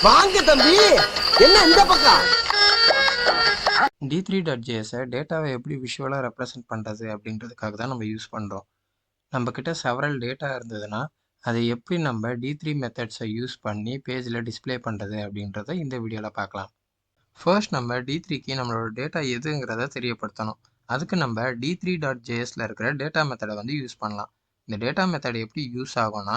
வாங்க தம்பி, என்ன இந்த பக்கம்? D3.js டேட்டாவை எப்படி விஷுவலாக ரெப்ரசென்ட் பண்ணுறது அப்படின்றதுக்காக தான் நம்ம யூஸ் பண்ணுறோம். நம்மக்கிட்ட செவரல் டேட்டா இருந்ததுன்னா அதை எப்படி நம்ம D3 மெத்தட்ஸை யூஸ் பண்ணி பேஜில் டிஸ்பிளே பண்ணுறது அப்படின்றத இந்த வீடியோவில் பார்க்கலாம். ஃபர்ஸ்ட் நம்ம D3க்கு நம்மளோட டேட்டா எதுங்கிறத தெரியப்படுத்தணும். அதுக்கு நம்ம D3.jsல இருக்கிற டேட்டா மெத்தடை யூஸ் பண்ணலாம். இந்த டேட்டா மெத்தட் எப்படி யூஸ் ஆகும்னா,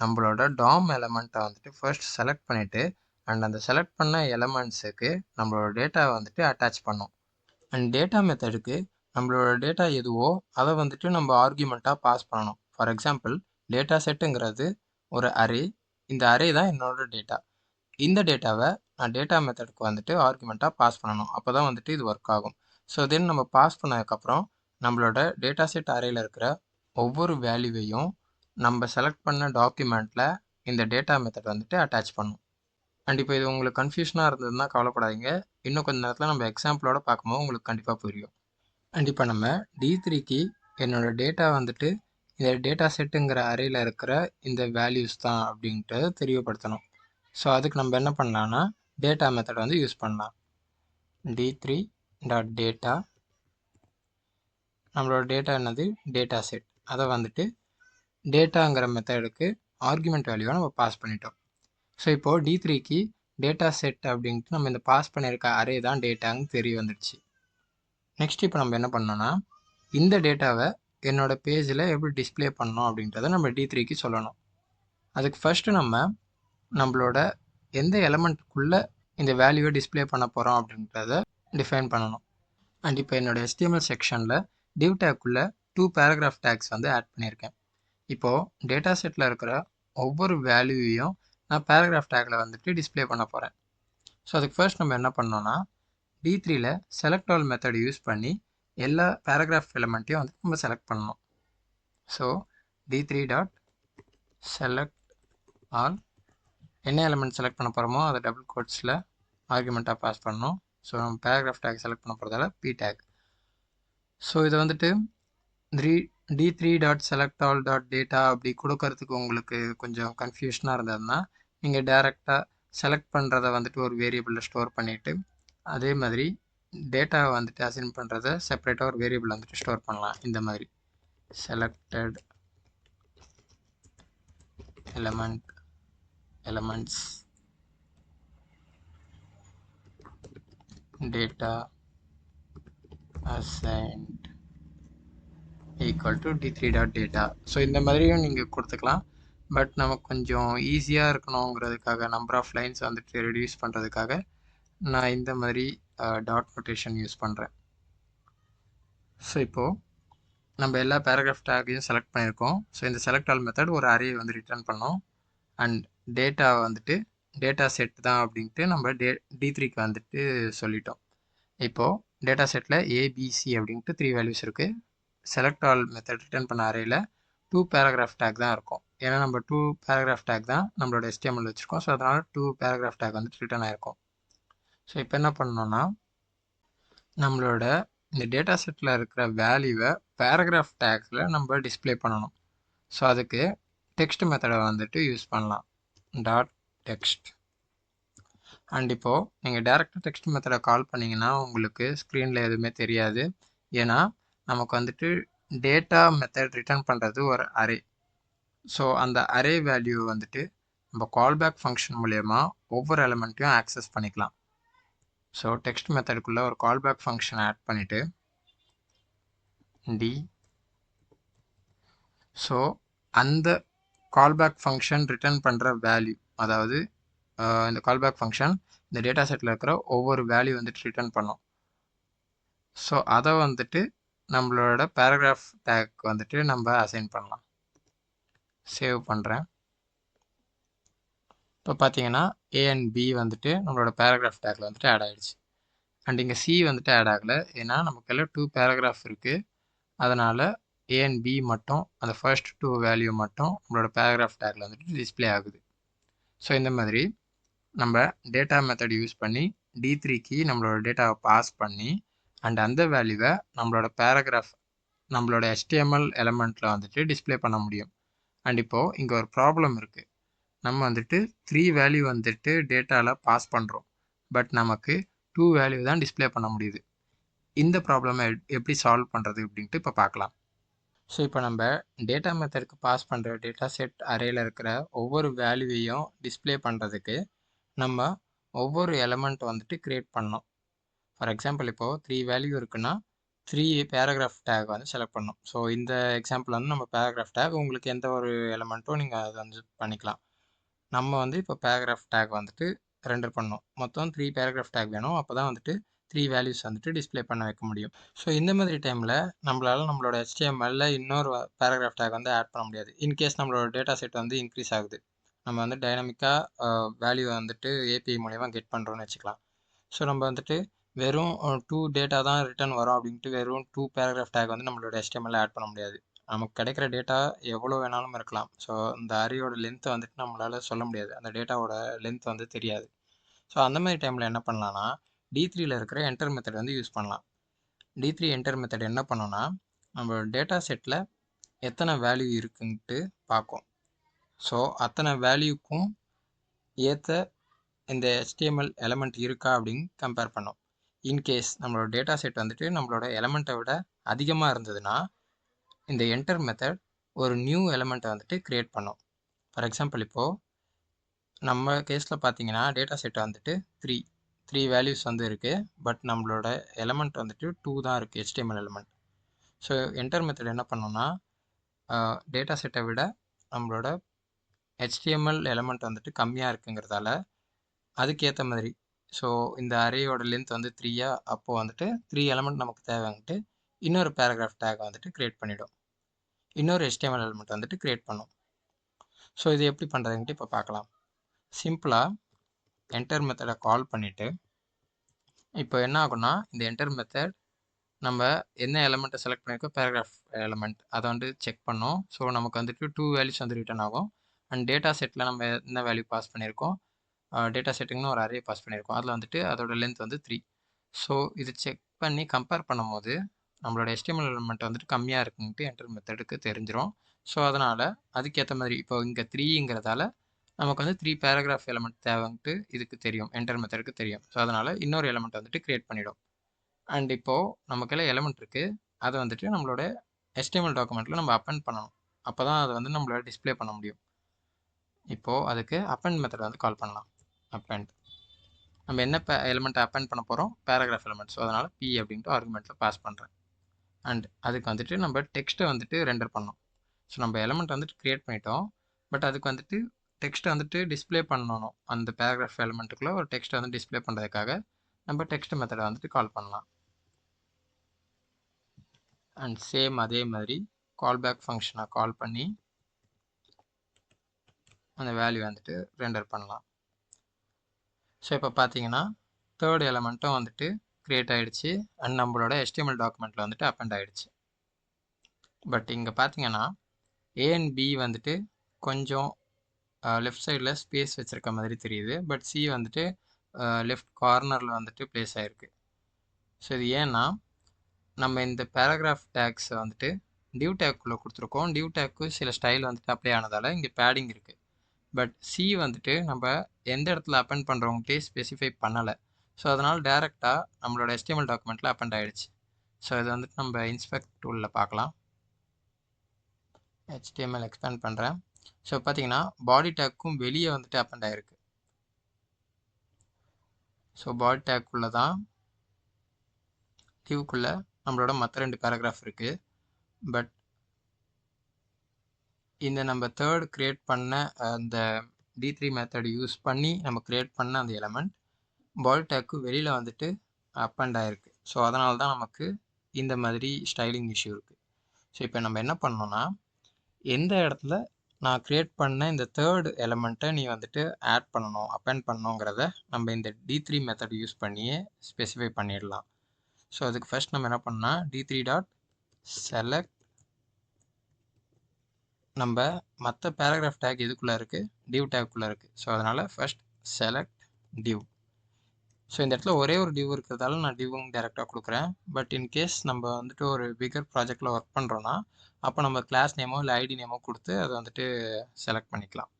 நம்மளோட டாம் எலமெண்ட்டை ஃபர்ஸ்ட் செலக்ட் பண்ணிவிட்டு அண்ட் அந்த செலக்ட் பண்ண எலமெண்ட்ஸுக்கு நம்மளோட டேட்டா அட்டாச் பண்ணோம். அண்ட் டேட்டா மெத்தடுக்கு நம்மளோட டேட்டா எதுவோ அதை நம்ம ஆர்குமெண்ட்டாக பாஸ் பண்ணணும். ஃபார் எக்ஸாம்பிள், டேட்டா செட்டுங்கிறது ஒரு அரே. இந்த அரே தான் என்னோட டேட்டா. இந்த டேட்டாவை நான் டேட்டா மெத்தடுக்கு ஆர்குமெண்ட்டாக பாஸ் பண்ணணும். அப்போ தான் இது ஒர்க் ஆகும். ஸோ தென் நம்ம பாஸ் பண்ணதுக்கப்புறம் நம்மளோட டேட்டா செட் அரேயில் இருக்கிற ஒவ்வொரு வேல்யூவையும் நம்ம செலக்ட் பண்ண டாக்குமெண்ட்டில் இந்த டேட்டா மெத்தட் அட்டாச் பண்ணும். அண்ட் இப்போ இது உங்களுக்கு கன்ஃபியூஷனாக இருந்ததுன்னா கவலைப்படாதீங்க. இன்னும் கொஞ்சம் நேரத்தில் நம்ம எக்ஸாம்பிளோட பார்க்கும்போது உங்களுக்கு கண்டிப்பாக புரியும். அண்ட் இப்போ நம்ம D3க்கு என்னோடய டேட்டா இந்த டேட்டா செட்டுங்கிற அரேயில் இருக்கிற இந்த வேல்யூஸ் தான் அப்படின்ட்டு தெரியப்படுத்தணும். ஸோ அதுக்கு நம்ம என்ன பண்ணலான்னா டேட்டா மெத்தட் யூஸ் பண்ணலாம். D3.data, நம்மளோட டேட்டா என்னது, டேட்டா செட். அதை டேட்டாங்கிற மெத்தடுக்கு ஆர்குமெண்ட் வேல்யூவை நம்ம பாஸ் பண்ணிட்டோம். ஸோ இப்போது D3க்கு டேட்டா செட் அப்படின்ட்டு நம்ம இந்த பாஸ் பண்ணியிருக்க அரே தான் டேட்டான்னு தெரிய வந்துடுச்சு. நெக்ஸ்ட் இப்போ நம்ம என்ன பண்ணோன்னா, இந்த டேட்டாவை என்னோடய பேஜில் எப்படி டிஸ்பிளே பண்ணணும் அப்படின்றத நம்ம D3க்கு சொல்லணும். அதுக்கு ஃபஸ்ட்டு நம்மளோட எந்த எலமெண்ட்டுக்குள்ளே இந்த வேல்யூவை டிஸ்பிளே பண்ண போகிறோம் அப்படின்றத டிஃபைன் பண்ணணும். அண்ட் இப்போ என்னோடய HTML செக்ஷனில் div tagக்குள்ளே 2 பேராகிராஃப் டேக்ஸ் ஆட் பண்ணியிருக்கேன். இப்போது டேட்டா செட்டில் இருக்கிற ஒவ்வொரு வேல்யூவையும் நான் பேராகிராஃப் டேக்கில் டிஸ்பிளே பண்ண போகிறேன். ஸோ அதுக்கு ஃபர்ஸ்ட் நம்ம என்ன பண்ணோன்னா, D3ல செலக்ட் ஆல் மெத்தட் யூஸ் பண்ணி எல்லா பேராகிராஃப் எலமெண்ட்டையும் நம்ம செலக்ட் பண்ணணும். ஸோ D3.select all, என்ன எலமெண்ட் செலக்ட் பண்ண போகிறோமோ அதை டபுள் கோட்ஸில் ஆர்குமெண்ட்டாக பாஸ் பண்ணணும். ஸோ நம்ம பேராகிராஃப் டேக் செலக்ட் பண்ண போகிறதால P டேக். ஸோ இதை D3.select_all.data அப்படி கொடுக்கறதுக்கு உங்களுக்கு கொஞ்சம் கன்ஃபியூஷனாக இருந்ததுன்னா நீங்கள் டேரெக்டாக செலக்ட் பண்ணுறதை ஒரு வேரியபிளில் ஸ்டோர் பண்ணிவிட்டு அதே மாதிரி டேட்டாவை அசைன் பண்ணுறதை செப்பரேட்டாக ஒரு வேரியபிள் ஸ்டோர் பண்ணலாம். இந்த மாதிரி selected elements data assigned equal to D3.data. So இந்த மாதிரியும் நீங்கள் கொடுத்துக்கலாம். பட் நமக்கு கொஞ்சம் ஈஸியாக இருக்கணுங்கிறதுக்காக, நம்பர் ஆஃப் லைன்ஸ் ரெடியூஸ் பண்ணுறதுக்காக நான் இந்த மாதிரி டாட் நோட்டேஷன் யூஸ் பண்ணுறேன். ஸோ இப்போது நம்ம எல்லா பேராகிராஃப் டேக்கையும் செலக்ட் பண்ணியிருக்கோம். ஸோ இந்த செலக்ட் ஆல் மெத்தட் ஒரு அரே ரிட்டர்ன் பண்ணோம். அண்ட் டேட்டா டேட்டா செட் தான் அப்படின்ட்டு நம்ம D3க்கு சொல்லிட்டோம். இப்போது டேட்டா செட்டில் ABC அப்படின்ட்டு 3 வேல்யூஸ் இருக்குது. செலக்ட் ஆல் மெத்தட் ரிட்டர்ன் பண்ண அரேயில் 2 பேராகிராஃப் டேக் தான் இருக்கும். ஏன்னா நம்ம 2 பேராகிராஃப் டேக் தான் நம்மளோட HTML வச்சுருக்கோம். ஸோ அதனால் 2 பேராகிராஃப் டேக் ரிட்டர்ன் ஆகிருக்கும். ஸோ இப்போ என்ன பண்ணணும்னா, நம்மளோட இந்த டேட்டா செட்டில் இருக்கிற வேல்யூவை பேராகிராஃப் டேக்கில் நம்ம டிஸ்பிளே பண்ணணும். ஸோ அதுக்கு டெக்ஸ்ட் மெத்தடை யூஸ் பண்ணலாம். .text. அண்ட் இப்போது நீங்கள் டேரெக்டாக டெக்ஸ்ட் மெத்தடை கால் பண்ணிங்கன்னா உங்களுக்கு ஸ்க்ரீனில் எதுவுமே தெரியாது. ஏன்னா நமக்கு டேட்டா மெத்தட் ரிட்டர்ன் பண்ணுறது ஒரு அரே. ஸோ அந்த அரே வேல்யூ நம்ம கால்பேக் ஃபங்க்ஷன் மூலயமா ஒவ்வொரு எலமெண்ட்டையும் ஆக்சஸ் பண்ணிக்கலாம். ஸோ டெக்ஸ்ட் மெத்தடுக்குள்ளே ஒரு கால்பேக் ஃபங்க்ஷன் ஆட் பண்ணிவிட்டு ஸோ அந்த கால்பேக் ஃபங்க்ஷன் ரிட்டர்ன் பண்ணுற வேல்யூ, அதாவது இந்த கால்பேக் ஃபங்க்ஷன் இந்த டேட்டா செட்டில் இருக்கிற ஒவ்வொரு வேல்யூ ரிட்டர்ன் பண்ணோம். ஸோ அதை நம்மளோட பேராகிராஃப் டேக் நம்ம அசைன் பண்ணலாம். சேவ் பண்ணுறேன். இப்போ பார்த்தீங்கன்னா A and B நம்மளோட பேராகிராஃப் டேக்கில் ஆட் ஆகிடுச்சு. அண்ட் இங்கே C ஆட் ஆகலை. ஏன்னா நமக்கு எல்லாம் 2 பேராகிராஃப் இருக்குது. அதனால் A and B மட்டும், அந்த ஃபர்ஸ்ட் 2 வேல்யூ மட்டும் நம்மளோட பேராகிராஃப் டேக்கில் டிஸ்பிளே ஆகுது. ஸோ இந்த மாதிரி நம்ம டேட்டா மெத்தட் யூஸ் பண்ணி D3க்கு நம்மளோட டேட்டாவை பாஸ் பண்ணி அண்ட் அந்த வேல்யூவை நம்மளோட HTML எலமெண்ட்டில் டிஸ்பிளே பண்ண முடியும். அண்ட் இப்போது இங்கே ஒரு ப்ராப்ளம் இருக்குது. நம்ம வந்துட்டு 3 வேல்யூ வந்துட்டு டேட்டாவில் பாஸ் பண்ணுறோம். பட் நமக்கு 2 வேல்யூ தான் டிஸ்ப்ளே பண்ண முடியுது. இந்த ப்ராப்ளமை எப்படி சால்வ் பண்ணுறது அப்படின்ட்டு இப்போ பார்க்கலாம். ஸோ இப்போ நம்ம டேட்டா மெத்தடுக்கு பாஸ் பண்ணுற டேட்டா செட் அரேயில் இருக்கிற ஒவ்வொரு வேல்யூவையும் டிஸ்ப்ளே பண்ணுறதுக்கு நம்ம ஒவ்வொரு எலமெண்ட் வந்துட்டு க்ரியேட் பண்ணோம். ஃபார் எக்ஸாம்பிள் இப்போது 3 வேல்யூ இருக்குன்னா 3 பேராகிராஃப் டேக் வந்து செலக்ட் பண்ணோம். ஸோ இந்த எக்ஸாம்பிள் வந்து நம்ம பேராகிராஃப் டேக், உங்களுக்கு எந்த ஒரு எலமெண்ட்டும் நீங்கள் அதை வந்து பண்ணிக்கலாம். நம்ம வந்து இப்போ பேராகிராஃப் டேக் வந்துட்டு ரெண்டர் பண்ணோம். மொத்தம் 3 பேராகிராஃப் டேக் வேணும். அப்போ தான் வந்துட்டு 3 வேல்யூஸ் வந்துட்டு டிஸ்ப்ளே பண்ண வைக்க முடியும். ஸோ இந்த மாதிரி டைமில் நம்மளால் நம்மளோட HTML இன்னொரு பேராகிராஃப் டேக் வந்து ஆட் பண்ண முடியாது. இன்கேஸ் நம்மளோட டேட்டா செட் வந்து இன்க்ரீஸ் ஆகுது, நம்ம வந்து டைனமிக்காக வேல்யூ வந்துட்டு API மூலயமா கெட் பண்ணுறோன்னு வச்சுக்கலாம். ஸோ நம்ம வந்துட்டு வெறும் 2 டேட்டா தான் ரிட்டர்ன் வரும் அப்படின்ட்டு வெறும் 2 பேராகிராஃப் டேக் வந்து நம்மளோட HTML ஆட் பண்ண முடியாது. நமக்கு கிடைக்கிற டேட்டா எவ்வளோ வேணாலும் இருக்கலாம். ஸோ இந்த அரேயோட லென்த்தை வந்துட்டு நம்மளால் சொல்ல முடியாது. அந்த டேட்டாவோட லென்த் வந்து தெரியாது. ஸோ அந்த மாதிரி டைமில் என்ன பண்ணலான்னா, D3யில் இருக்கிற என்டர் மெத்தட் வந்து யூஸ் பண்ணலாம். D3 என்டர் மெத்தட் என்ன பண்ணோன்னா, நம்மளோட டேட்டா செட்டில் எத்தனை வேல்யூ இருக்குன்ட்டு பார்க்கும். ஸோ அத்தனை வேல்யூக்கும் ஏற்ற இந்த HTML எலமெண்ட் இருக்கா அப்படின்னு கம்பேர் பண்ணோம். இன்கேஸ் நம்மளோட டேட்டா செட் வந்துட்டு நம்மளோட எலமெண்ட்டை விட அதிகமாக இருந்ததுன்னா, இந்த என்டர் மெத்தட் ஒரு நியூ எலமெண்ட்டை வந்துட்டு க்ரியேட் பண்ணோம். ஃபார் எக்ஸாம்பிள் இப்போது நம்ம கேஸில் பார்த்தீங்கன்னா டேட்டா செட் வந்துட்டு 3 வேல்யூஸ் வந்து இருக்குது. பட் நம்மளோட எலமெண்ட் வந்துட்டு 2 தான் இருக்குது, HTML element. So enter method என்ன பண்ணோம்னா, டேட்டா செட்டை விட நம்மளோட HTML எலமெண்ட் வந்துட்டு கம்மியாக இருக்குங்கிறதால அதுக்கேற்ற மாதிரி, ஸோ இந்த அரேயோட லென்த் வந்து 3 அப்போது வந்துட்டு 3 எலமெண்ட் நமக்கு தேவைன்ட்டு இன்னொரு பேராகிராஃப் டேக் வந்துட்டு க்ரியேட் பண்ணிவிடும். இன்னொரு HTML எலமெண்ட் வந்துட்டு க்ரியேட் பண்ணும். ஸோ இது எப்படி பண்ணுறதுன்ட்டு இப்போ பார்க்கலாம். சிம்பிளாக என்டர் மெத்தடை கால் பண்ணிவிட்டு, இப்போ என்ன ஆகும்னா, இந்த என்டர் மெத்தட் நம்ம என்ன எலமெண்ட்டை செலக்ட் பண்ணியிருக்கோம், பேராகிராஃப் எலமெண்ட், அதை வந்து செக் பண்ணோம். ஸோ நமக்கு வந்துட்டு 2 வேல்யூஸ் வந்து ரிட்டர்ன் ஆகும். அண்ட் டேட்டா செட்டில் நம்ம என்ன வேல்யூ பாஸ் பண்ணியிருக்கோம், டேட்டா செட்டுங்கன்னு ஒரு அரே பாஸ் பண்ணியிருக்கோம். அதில் வந்துட்டு அதோட லென்த் வந்து 3. ஸோ இது செக் பண்ணி கம்பேர் பண்ணும்போது நம்மளோட HTML எலமெண்ட் வந்துட்டு கம்மியாக இருக்குன்ட்டு என்டர் மெத்தடுக்கு தெரிஞ்சிடும். ஸோ அதனால் அதுக்கேற்ற மாதிரி இப்போ இங்கே 3ங்கிறதால நமக்கு வந்து 3 பேராகிராஃப் எலமெண்ட் தேவைன்ட்டு இதுக்கு தெரியும், என்டர் மெத்தடுக்கு தெரியும். ஸோ அதனால் இன்னொரு எலமெண்ட் வந்துட்டு க்ரியேட் பண்ணிவிடும். அண்ட் இப்போது நமக்கெல்லாம் எலமெண்ட் இருக்குது, அதை வந்துட்டு நம்மளோட HTML டாக்குமெண்ட்டில் நம்ம அப்பெண்ட் பண்ணணும். அப்போ தான் அதை வந்து நம்மளால் டிஸ்ப்ளே பண்ண முடியும். இப்போது அதுக்கு அப்பெண்ட் மெத்தட் வந்து கால் பண்ணலாம். அப்பெண்ட் நம்ம என்ன எலிமெண்ட்டை அப்பெண்ட் பண்ண போகிறோம், பேராகிராஃப் எலிமெண்ட். ஸோ அதனால் P அப்படின்ட்டு ஆர்குமெண்ட்டில் பாஸ் பண்ணுறேன். அண்ட் அதுக்கு வந்துட்டு நம்ம டெக்ஸ்ட்டை வந்துட்டு ரெண்டர் பண்ணோம். ஸோ நம்ம எலிமெண்ட் வந்துட்டு க்ரியேட் பண்ணிட்டோம். பட் அதுக்கு வந்துட்டு டெக்ஸ்ட்டை வந்துட்டு டிஸ்ப்ளே பண்ணணும். அந்த பேராகிராஃப் எலிமெண்ட்டுக்குள்ளே ஒரு டெக்ஸ்ட்டை வந்து டிஸ்ப்ளே பண்ணுறதுக்காக நம்ம டெக்ஸ்ட் மெத்தடை வந்துட்டு கால் பண்ணலாம். அண்ட் சேம் அதே மாதிரி கால் பேக் ஃபங்க்ஷனை கால் பண்ணி அந்த வேல்யூ வந்துட்டு ரெண்டர் பண்ணலாம். ஸோ இப்போ பார்த்தீங்கன்னா தேர்ட் எலமெண்ட்டும் வந்துட்டு க்ரியேட் ஆகிடுச்சு. அண்ட் நம்மளோட HTML டாக்குமெண்ட்டில் வந்துட்டு அப்பெண்ட் ஆகிடுச்சு. பட் இங்கே பார்த்தீங்கன்னா A and B வந்துட்டு கொஞ்சம் லெஃப்ட் சைடில் ஸ்பேஸ் வச்சுருக்க மாதிரி தெரியுது. பட் C வந்துட்டு லெஃப்ட் கார்னரில் வந்துட்டு ப்ளேஸ் ஆகிருக்கு. ஸோ இது ஏன்னா நம்ம இந்த பேராகிராஃப் டேக்ஸை வந்துட்டு டிவ் டேக்குள்ளே கொடுத்துருக்கோம். டிவ் டேக்கு சில ஸ்டைல் வந்துட்டு அப்ளை ஆனதால் இங்கே பேடிங் இருக்குது. பட் C வந்துட்டு நம்ம எந்த இடத்துல அப்பெண்ட் பண்ணுறவங்ககிட்டே ஸ்பெசிஃபை பண்ணலை. ஸோ அதனால் டேரெக்டாக நம்மளோட HTML டாக்குமெண்ட்டில் அப்பெண்ட் ஆகிடுச்சு. ஸோ இது வந்துட்டு நம்ம இன்ஸ்பெக்ட் டூலில் பார்க்கலாம். HTML எக்ஸ்பேண்ட் பண்ணுறேன். ஸோ பார்த்தீங்கன்னா பாடி டேக்கும் வெளியே வந்துட்டு அப்பெண்ட் ஆகிருக்கு. ஸோ பாடி டேக்குள்ளே தான் டிவ்க்குள்ளே நம்மளோட மற்ற 2 பேராகிராஃப் இருக்குது. பட் இந்த நம்ம தேர்ட் க்ரியேட் பண்ண அந்த D3 மெத்தட் யூஸ் பண்ணி நம்ம க்ரியேட் பண்ண அந்த எலமெண்ட் பாடி டேக்கு வெளியில் வந்துட்டு அப்பெண்ட் ஆகிருக்கு. ஸோ அதனால தான் நமக்கு இந்த மாதிரி ஸ்டைலிங் இஷ்யூ இருக்குது. ஸோ இப்போ நம்ம என்ன பண்ணோன்னா, எந்த இடத்துல நான் க்ரியேட் பண்ண இந்த தேர்ட் எலமெண்ட்டை நீ வந்துட்டு ஆட் பண்ணணும், அப்பெண்ட் பண்ணணுங்கிறத நம்ம இந்த D3 மெத்தட் யூஸ் பண்ணியே ஸ்பெசிஃபை பண்ணிடலாம். ஸோ அதுக்கு ஃபர்ஸ்ட் நம்ம என்ன பண்ணால் D3.select நம்ம மற்ற பேராகிராஃப் டேக் எதுக்குள்ளே இருக்குது, டிவ் டேக்குள்ளே இருக்குது. ஸோ அதனால் ஃபர்ஸ்ட் செலக்ட் டிவ். ஸோ இந்த இடத்துல ஒரே ஒரு டிவ் இருக்கிறதால நான் டிவ்வும் டேரெக்டாக கொடுக்குறேன். பட் இன்கேஸ் நம்ம வந்துட்டு ஒரு பிகர் ப்ராஜெக்டில் ஒர்க் பண்ணுறோன்னா அப்போ நம்ம கிளாஸ் நேமோ இல்லை ஐடி நேமோ கொடுத்து அதை வந்துட்டு செலக்ட் பண்ணிக்கலாம்.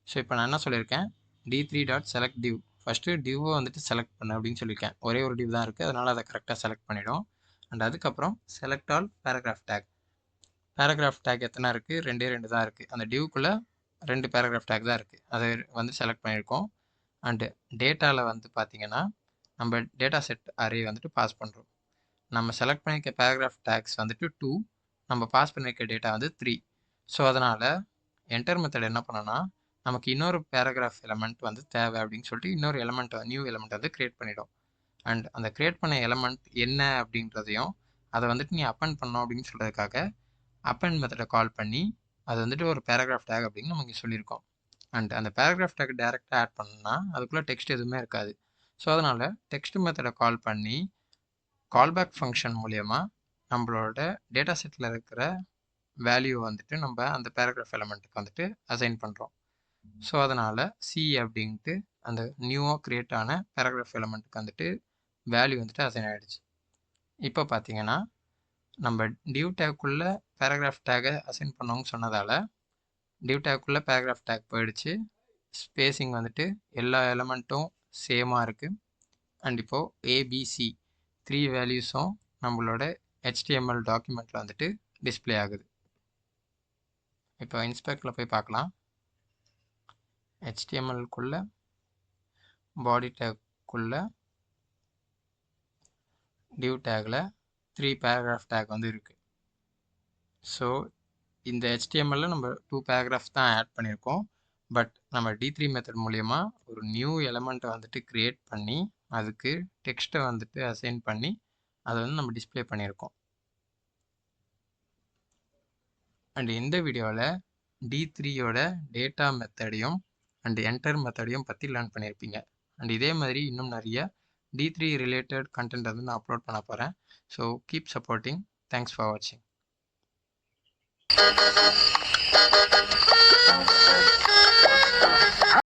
ஸோ இப்போ நான் என்ன சொல்லியிருக்கேன், d3.select div. ஃபஸ்ட்டு டிவ்வை வந்துட்டு செலக்ட் பண்ணு அப்படின்னு சொல்லியிருக்கேன். ஒரே ஒரு டிவ் தான் இருக்குது, அதனால் அதை கரெக்டாக செலக்ட் பண்ணிடும். அண்ட் அதுக்கப்புறம் select all paragraph take. Paragraph take எத்தனை இருக்குது? 2 தான் இருக்குது. அந்த டிவ்க்குள்ளே 2 பேராகிராஃப் டேக் தான் இருக்குது, அதை வந்து செலக்ட் பண்ணியிருக்கோம். அண்டு டேட்டாவில் வந்து பார்த்தீங்கன்னா நம்ம டேட்டா செட் அரே வந்துட்டு பாஸ் பண்ணுறோம். நம்ம செலக்ட் பண்ணியிருக்க பேராகிராஃப் டேக்ஸ் வந்துட்டு 2, நம்ம பாஸ் பண்ணியிருக்க டேட்டா வந்து 3. ஸோ அதனால் என்டர் மெத்தட் என்ன பண்ணோன்னா, நமக்கு இன்னொரு பேராகிராஃப் எலமெண்ட் வந்து தேவை அப்படின்னு சொல்லிட்டு இன்னொரு நியூ எலமெண்ட் வந்து க்ரியேட் பண்ணிடும். அண்ட் அந்த க்ரியேட் பண்ண எலமெண்ட் என்ன அப்படின்றதையும் அதை வந்துட்டு நீ அப்பெண்ட் பண்ணோம் அப்படின்னு சொல்கிறதுக்காக அப்பெண்ட் மெத்தடை கால் பண்ணி அது வந்துட்டு ஒரு பேராகிராஃப் டேக் அப்படின்னு நமக்கு சொல்லியிருக்கோம். அண்ட் அந்த பேராகிராஃப் டேக் டேரெக்டாக ஆட் பண்ணோன்னா அதுக்குள்ளே டெக்ஸ்ட் எதுவுமே இருக்காது. ஸோ அதனால் டெக்ஸ்ட் மெத்தடை கால் பண்ணி கால்பேக் ஃபங்க்ஷன் மூலயமா நம்மளோட டேட்டா செட்டில் இருக்கிற வேல்யூ வந்துட்டு நம்ம அந்த பேராகிராஃப் எலமெண்ட்டுக்கு வந்துட்டு அசைன் பண்ணுறோம். ஸோ அதனால் சி அப்படின்ட்டு அந்த நியூவாக க்ரியேட் ஆன பேராகிராஃப் எலமெண்ட்டுக்கு வந்துட்டு வேல்யூ வந்துட்டு அசைன் ஆகிடுச்சு. இப்போ பார்த்தீங்கன்னா நம்ம டிவ் டேக்குள்ளே பேராகிராஃப் டேக்கை அசைன் பண்ணோன்னு சொன்னதால் டிவ் டேக்குள்ளே பேராகிராஃப் டேக் போயிடுச்சு. ஸ்பேஸிங் வந்துட்டு எல்லா எலமெண்ட்டும் சேமாக இருக்குது. அண்ட் இப்போது ஏபிசி 3 வேல்யூஸும் நம்மளோட HTML டாக்குமெண்ட்டில் வந்துட்டு டிஸ்பிளே ஆகுது. இப்போ இன்ஸ்பெக்டில் போய் பார்க்கலாம். HTMLக்குள்ளே பாடி டேக்குள்ளே டிவ் டேக்கில் 3 பேராகிராஃப் டேக் வந்து இருக்குது. ஸோ இந்த HTML நம்ம 2 பேராகிராஃப் தான் ஆட் பண்ணியிருக்கோம். பட் நம்ம D3 மெத்தட் மூலயமா ஒரு நியூ எலமெண்ட்டை வந்துட்டு க்ரியேட் பண்ணி அதுக்கு டெக்ஸ்ட்டை வந்துட்டு அசைன் பண்ணி அதை வந்து நம்ம டிஸ்பிளே பண்ணியிருக்கோம். அண்ட் இந்த வீடியோவில் D3யோட டேட்டா மெத்தடையும் அண்ட் என்டர் மெத்தடையும் பற்றி லேர்ன் பண்ணியிருப்பீங்க. அண்ட் இதே மாதிரி இன்னும் நிறைய D3 ரிலேட்டட் கண்டென்ட் வந்து நான் அப்லோட் பண்ண போகிறேன். So keep supporting. Thanks for வாட்சிங்.